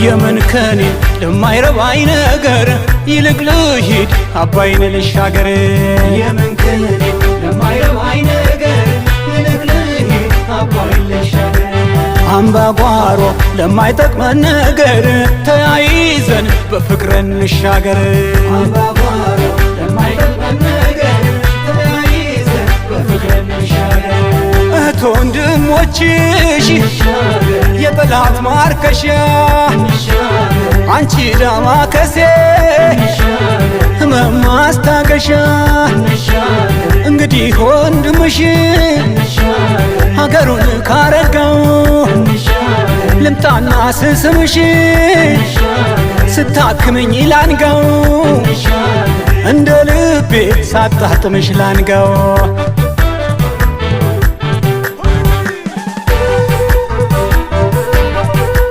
የምን ከኔ ለማይረባኝ ነገር ይልቅ ልሂድ አባይን ልሻገር የምን ከኔ ለማይረባኝ ነገር ይልቅ ልሂድ አባይን ልሻገር አምባጓሮ ለማይጠቅመን ነገር ተያይዘን በፍቅር እንሻገር አምባጓሮ ለማይጠቅመን ነገር ተያይዘን በፍቅር እንሻገር እህት ወንድሞችሽ የጠላት ማርከሻ አንቺ ዳማከሴ ህመም ማስታገሻ እንግዲህ ወንድምሽ ሀገሩን ካረጋው ልምጣና ስስምሽ ስታክምኝ ላንጋው እንደ ልቤ ሳጣጥምሽ ላንጋው